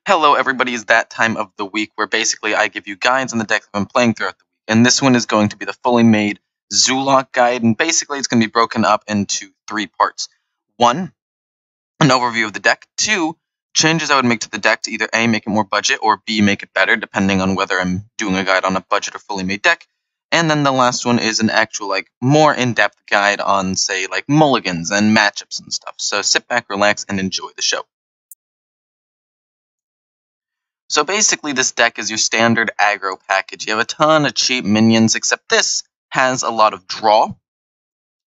Hello everybody, it's that time of the week where basically I give you guides on the deck I've been playing throughout the week. And this one is going to be the fully made Zoolock guide, and basically it's going to be broken up into 3 parts. 1, an overview of the deck. 2, changes I would make to the deck to either A, make it more budget, or B, make it better, depending on whether I'm doing a guide on a budget or fully made deck. And then the last one is an actual, more in-depth guide on, say, mulligans and matchups and stuff. So sit back, relax, and enjoy the show. So basically this deck is your standard aggro package. You have a ton of cheap minions, except this has a lot of draw.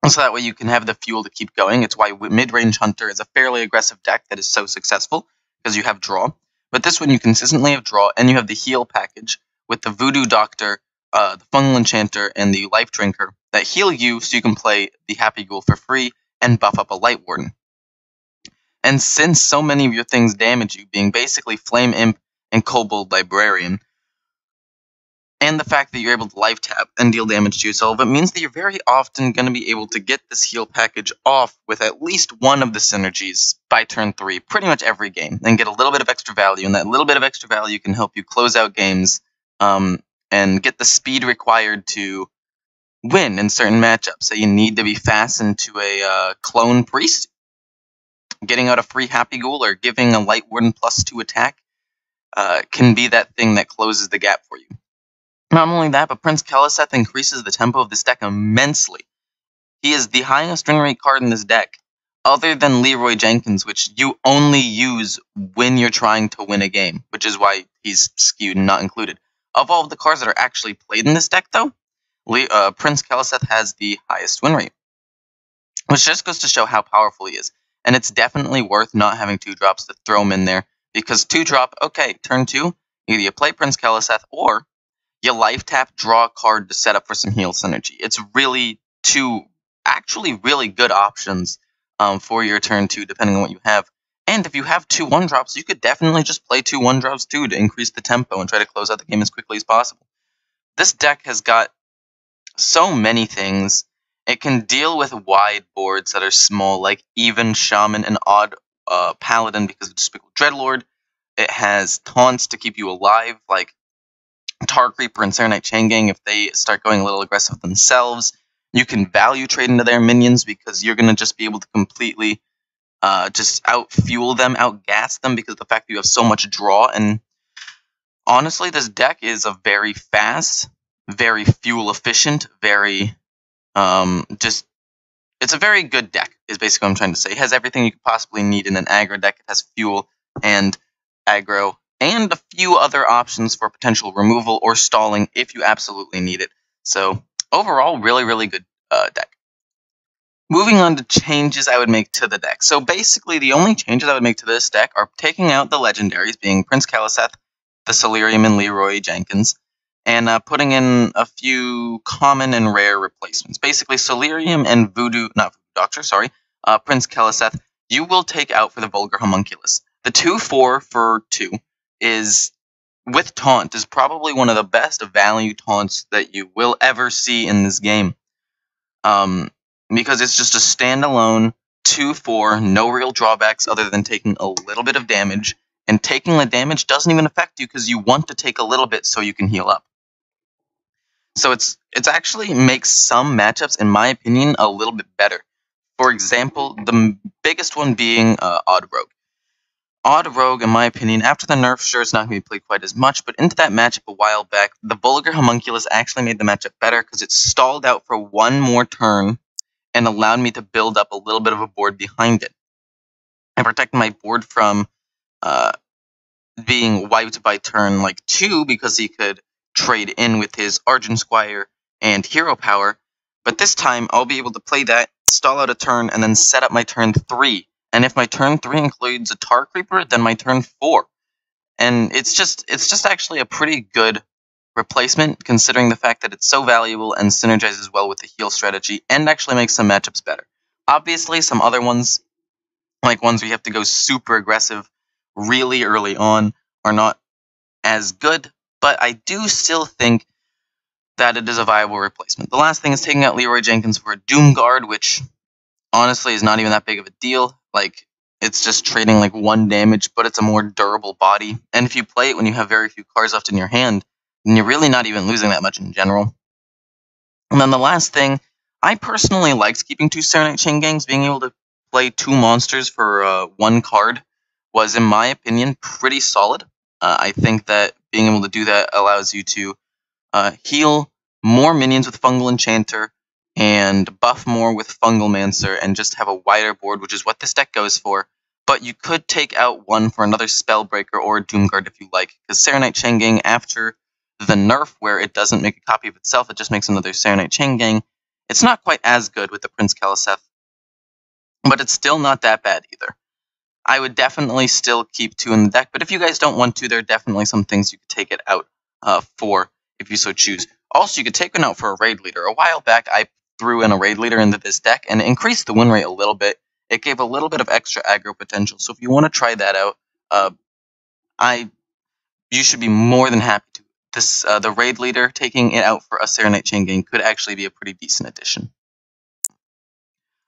So that way you can have the fuel to keep going. It's why Midrange Hunter is a fairly aggressive deck that is so successful, because you have draw. But this one you consistently have draw, and you have the heal package with the Voodoo Doctor, the Fungal Enchanter, and the Life Drinker that heal you so you can play the Happy Ghoul for free and buff up a Light Warden. And since so many of your things damage you, being basically Flame Imp and Kobold Librarian, and the fact that you're able to life tap and deal damage to yourself, it means that you're very often going to be able to get this heal package off with at least one of the synergies by turn 3, pretty much every game, and get a little bit of extra value, and that little bit of extra value can help you close out games and get the speed required to win in certain matchups. So you need to be fast into a Clone Priest, getting out a free Happy Ghoul, or giving a Light Warden +2 attack. Can be that thing that closes the gap for you. Not only that, but Prince Keleseth increases the tempo of this deck immensely. He is the highest win rate card in this deck, other than Leroy Jenkins, which you only use when you're trying to win a game, which is why he's skewed and not included. Of all of the cards that are actually played in this deck, though, Prince Keleseth has the highest win rate, which just goes to show how powerful he is. And it's definitely worth not having 2-drops to throw him in there. Because 2-drop, okay, turn 2, either you play Prince Keleseth or you life tap, draw a card to set up for some heal synergy. It's really 2 actually really good options for your turn 2, depending on what you have. And if you have 2 1-drops, you could definitely just play 2 1-drops too to increase the tempo and try to close out the game as quickly as possible. This deck has got so many things. It can deal with wide boards that are small, like even Shaman and odd Paladin because of Despicable Dreadlord. It has taunts to keep you alive, like Tar Creeper and Serenite Chain Gang if they start going a little aggressive themselves. You can value trade into their minions because you're going to just be able to completely just out-fuel them, out-gas them because of the fact that you have so much draw. And honestly, this deck is a very fast, very fuel-efficient, very it's a very good deck, is basically what I'm trying to say. It has everything you could possibly need in an aggro deck. It has fuel and aggro, and a few other options for potential removal or stalling if you absolutely need it. So, overall, really, really good deck. Moving on to changes I would make to the deck. So basically, the only changes I would make to this deck are taking out the legendaries, being Prince Keleseth, the Solarium, and Leroy Jenkins, and putting in a few common and rare replacements. Basically, Solarium and Voodoo, not Voodoo Doctor, sorry, Prince Keleseth, you will take out for the Vulgar Homunculus. The 2/4 for 2 is, with Taunt, is probably one of the best value taunts that you will ever see in this game. Because it's just a standalone 2/4, no real drawbacks other than taking a little bit of damage, and taking the damage doesn't even affect you because you want to take a little bit so you can heal up. So it's actually makes some matchups, in my opinion, a little bit better. For example, the biggest one being Odd Rogue. Odd Rogue, in my opinion, after the nerf, sure, it's not going to be played quite as much, but into that matchup a while back, the Vulgar Homunculus actually made the matchup better because it stalled out for one more turn and allowed me to build up a little bit of a board behind it. I protected my board from being wiped by turn 2 because he could trade in with his Argent Squire and Hero Power, but this time I'll be able to play that, stall out a turn, and then set up my turn 3. And if my turn 3 includes a Tar Creeper, then my turn 4. And it's just actually a pretty good replacement, considering the fact that it's so valuable and synergizes well with the heal strategy, and actually makes some matchups better. Obviously, some other ones, like ones where you have to go super aggressive really early on, are not as good, but I do still think that it is a viable replacement. The last thing is taking out Leroy Jenkins for a Doom Guard, which honestly is not even that big of a deal. It's just trading like 1 damage, but it's a more durable body. And if you play it when you have very few cards left in your hand, then you're really not even losing that much in general. And then the last thing, I personally liked keeping 2 Serenite Chain Gangs. Being able to play 2 monsters for 1 card was, in my opinion, pretty solid. I think that being able to do that allows you to heal more minions with Fungal Enchanter and buff more with Fungal Mancer and just have a wider board, which is what this deck goes for. But you could take out 1 for another Spellbreaker or Doomguard if you like, because Serenite Chain Gang, after the nerf where it doesn't make a copy of itself, it just makes another Serenite Chain Gang, it's not quite as good with the Prince Keleseth, but it's still not that bad either. I would definitely still keep 2 in the deck, but if you guys don't want to, there are definitely some things you could take it out for, if you so choose. Also, you could take one out for a Raid Leader. A while back, I threw in a Raid Leader into this deck and increased the win rate a little bit. It gave a little bit of extra aggro potential, so if you want to try that out, you should be more than happy to. The Raid Leader, taking it out for a Serenite Chain Gang, could actually be a pretty decent addition.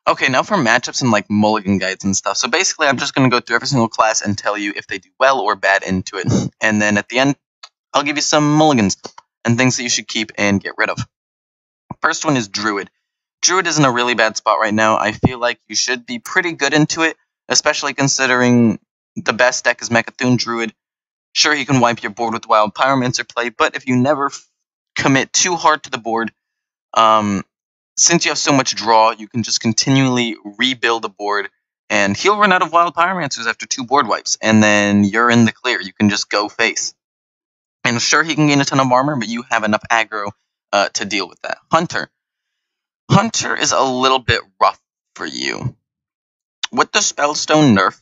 Okay, now for matchups and like Mulligan guides and stuff. So basically, I'm just going to go through every single class and tell you if they do well or bad into it. And then at the end, I'll give you some mulligans and things that you should keep and get rid of. First one is Druid. Druid is in a really bad spot right now. I feel like you should be pretty good into it, especially considering the best deck is Mechathune Druid. Sure, he can wipe your board with Wild Pyromancer play, but if you never commit too hard to the board, since you have so much draw, you can just continually rebuild the board, and he'll run out of Wild Pyromancers after 2 board wipes, and then you're in the clear. You can just go face. And sure, he can gain a ton of armor, but you have enough aggro to deal with that. Hunter. Hunter is a little bit rough for you. With the Spellstone nerf,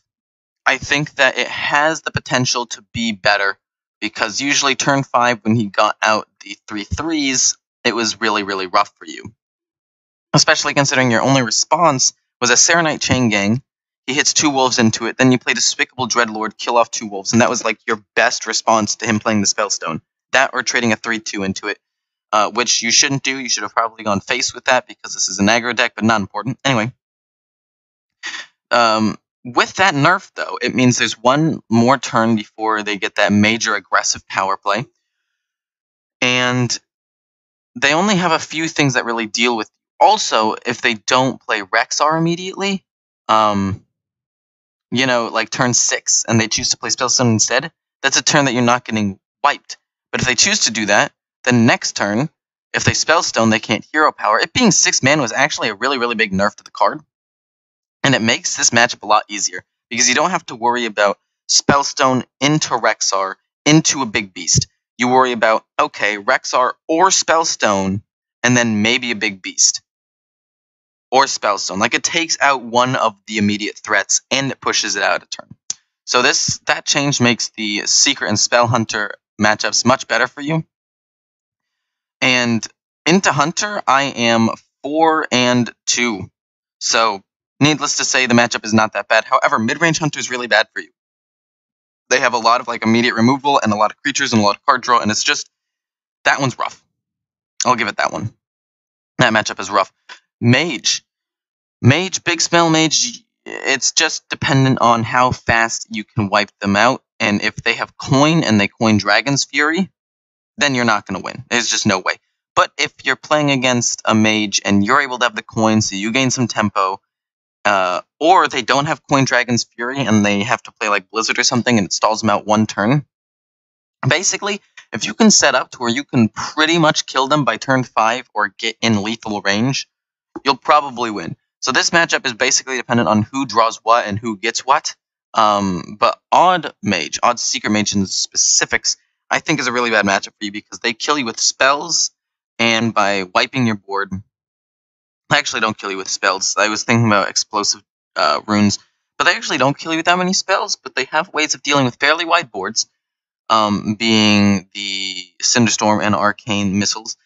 I think that it has the potential to be better, because usually turn 5, when he got out the 3/3s, it was really, really rough for you. Especially considering your only response was a Serenite Chain Gang. He hits 2 wolves into it, then you play Despicable Dreadlord, kill off 2 wolves, and that was like your best response to him playing the Spellstone. That or trading a 3/2 into it, which you shouldn't do. You should have probably gone face with that, because this is an aggro deck, but not important. Anyway. With that nerf, though, it means there's 1 more turn before they get that major aggressive power play. And they only have a few things that really deal with you. Also, if they don't play Rexxar immediately, you know, like turn 6, and they choose to play Spellstone instead, that's a turn that you're not getting wiped. But if they choose to do that, then next turn, if they Spellstone, they can't hero power. It being 6 mana was actually a really, really big nerf to the card. And it makes this matchup a lot easier, because you don't have to worry about Spellstone into Rexxar into a big beast. You worry about, okay, Rexxar or Spellstone, and then maybe a big beast. Or Spellstone. Like, it takes out 1 of the immediate threats, and it pushes it out a turn. So that change makes the Secret and Spell Hunter matchups much better for you. And into Hunter, I am 4-2. So needless to say, the matchup is not that bad. However, midrange Hunter is really bad for you. They have a lot of like immediate removal and a lot of creatures and a lot of card draw, and it's just, that one's rough. I'll give it that one. That matchup is rough. Mage. Big Spell Mage, it's just dependent on how fast you can wipe them out, and if they have coin and they coin Dragon's Fury, then you're not going to win. There's just no way. But if you're playing against a mage and you're able to have the coin, so you gain some tempo, or they don't have coin Dragon's Fury and they have to play like Blizzard or something and it stalls them out 1 turn. Basically, if you can set up to where you can pretty much kill them by turn 5 or get in lethal range, you'll probably win. So this matchup is basically dependent on who draws what and who gets what. But Odd Secret Mage in specifics, I think is a really bad matchup for you, because they kill you with spells and by wiping your board. They actually don't kill you with spells. I was thinking about explosive runes, but they actually don't kill you with that many spells, but they have ways of dealing with fairly wide boards, being the Cinderstorm and Arcane Missiles.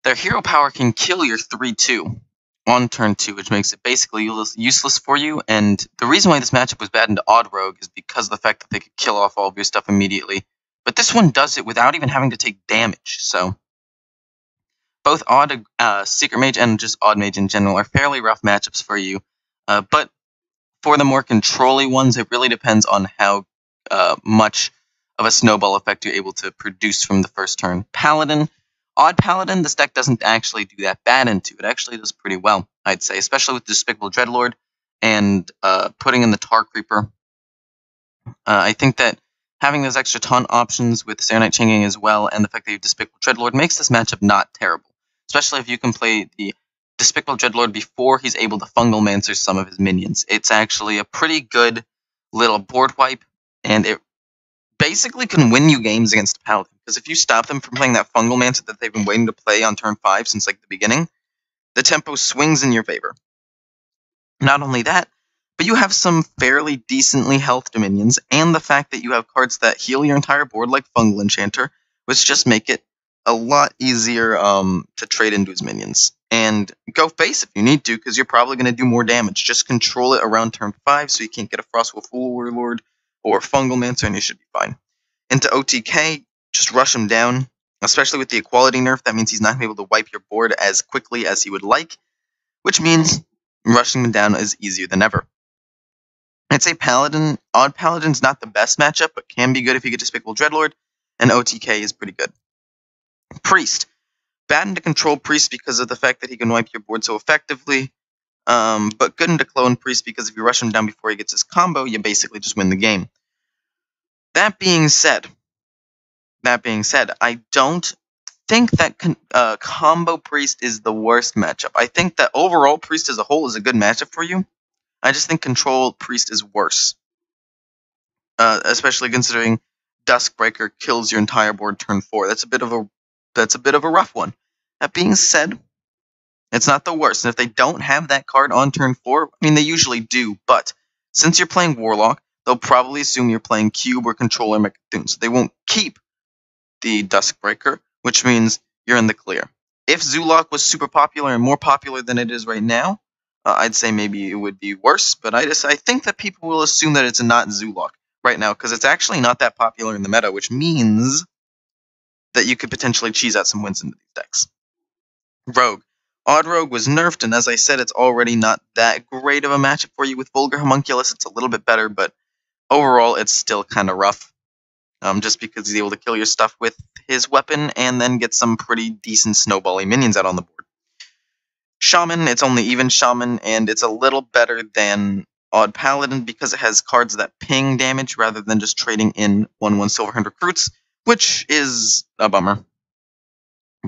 Their hero power can kill your 3/2 on turn 2, which makes it basically useless for you, and the reason why this matchup was bad into Odd Rogue is because of the fact that they could kill off all of your stuff immediately. But this one does it without even having to take damage, so both Secret Mage and just Odd Mage in general are fairly rough matchups for you. But For the more control-y ones, it really depends on how much of a snowball effect you're able to produce from the first turn. Paladin, Odd Paladin, this deck doesn't actually do that bad into. It actually does pretty well, I'd say, especially with Despicable Dreadlord and putting in the Tar Creeper. I think that having those extra taunt options with Serenite Changing as well, and the fact that you have Despicable Dreadlord makes this matchup not terrible. Especially if you can play the Despicable Dreadlord before he's able to Fungal Mancer some of his minions. It's actually a pretty good little board wipe, and it basically can win you games against Paladin. Because if you stop them from playing that Fungal Mancer that they've been waiting to play on turn 5 since like the beginning, the tempo swings in your favor. Not only that, but you have some fairly decently healthed minions, and the fact that you have cards that heal your entire board like Fungal Enchanter, which just make it a lot easier to trade into his minions. And go face if you need to, because you're probably going to do more damage. Just control it around turn 5 so you can't get a Frostwolf Warlord or Fungal Mancer, and you should be fine. Into OTK, just rush him down, especially with the equality nerf. That means he's not going to be able to wipe your board as quickly as he would like, which means rushing him down is easier than ever. I'd say Paladin, Odd Paladin's not the best matchup, but can be good if you get Despicable Dreadlord, and OTK is pretty good. Priest. Bad into Control Priest because of the fact that he can wipe your board so effectively, but good into Clone Priest because if you rush him down before he gets his combo, you basically just win the game. That being said, I don't think that Combo Priest is the worst matchup. I think that overall Priest as a whole is a good matchup for you. I just think Control Priest is worse. Especially considering Duskbreaker kills your entire board turn 4. That's a bit of a rough one. That being said, it's not the worst. And if they don't have that card on turn 4, I mean they usually do, but since you're playing Warlock, they'll probably assume you're playing Cube or Control or Mecha'thun, so they won't keep the Duskbreaker, which means you're in the clear. If Zoolock was super popular and more popular than it is right now, I'd say maybe it would be worse, but I think that people will assume that it's not Zoolock right now, because it's actually not that popular in the meta, which means that you could potentially cheese out some wins into these decks. Rogue. Odd Rogue was nerfed, and as I said, it's already not that great of a matchup for you. With Vulgar Homunculus, it's a little bit better, but overall, it's still kind of rough. Just because he's able to kill your stuff with his weapon, and then get some pretty decent snowbally minions out on the board. Shaman, it's only even Shaman, and it's a little better than Odd Paladin because it has cards that ping damage rather than just trading in 1/1 Silverhand Recruits, which is a bummer.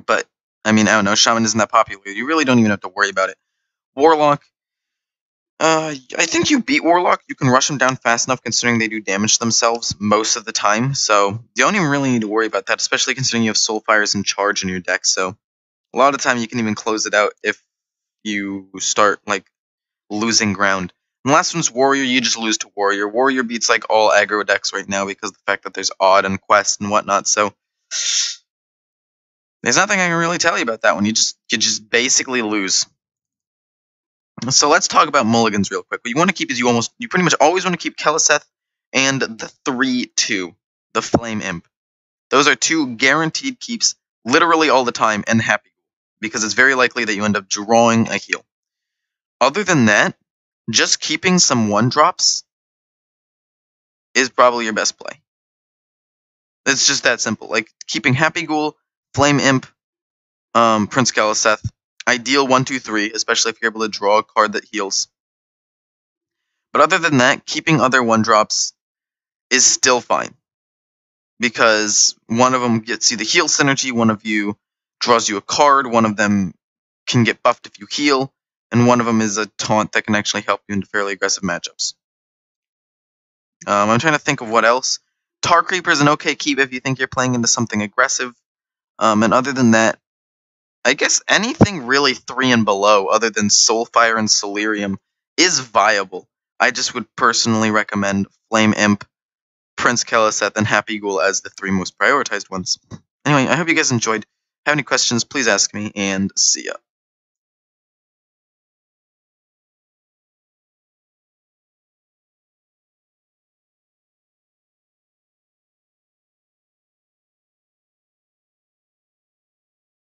But, I mean, I don't know, Shaman isn't that popular. You really don't even have to worry about it. Warlock, I think you beat Warlock. You can rush them down fast enough considering they do damage themselves most of the time, so you don't even really need to worry about that, especially considering you have Soulfires in charge in your deck, so a lot of the time you can even close it out if you start, like, losing ground. And the last one's Warrior, you just lose to Warrior. Warrior beats, like, all aggro decks right now because of the fact that there's Odd and Quest and whatnot, so there's nothing I can really tell you about that one. You just basically lose. So let's talk about mulligans real quick. What you want to keep is you pretty much always want to keep Keleseth and the 3/2, the Flame Imp. Those are 2 guaranteed keeps literally all the time, and Happy Ghoul, because it's very likely that you end up drawing a heal. Other than that, just keeping some 1-drops is probably your best play. It's just that simple. Like keeping Happy Ghoul, Flame Imp, Prince Keleseth, ideal 1, 2, 3, especially if you're able to draw a card that heals. But other than that, keeping other 1-drops is still fine, because one of them gets you the heal synergy, one of you draws you a card, one of them can get buffed if you heal, and one of them is a taunt that can actually help you into fairly aggressive matchups. I'm trying to think of what else. Tar Creeper is an okay keep if you think you're playing into something aggressive. And other than that, I guess anything really 3 and below, other than Soulfire and Solarium, is viable. I just would personally recommend Flame Imp, Prince Keleseth, and Happy Ghoul as the 3 most prioritized ones. Anyway, I hope you guys enjoyed. Have any questions, please ask me, and see ya.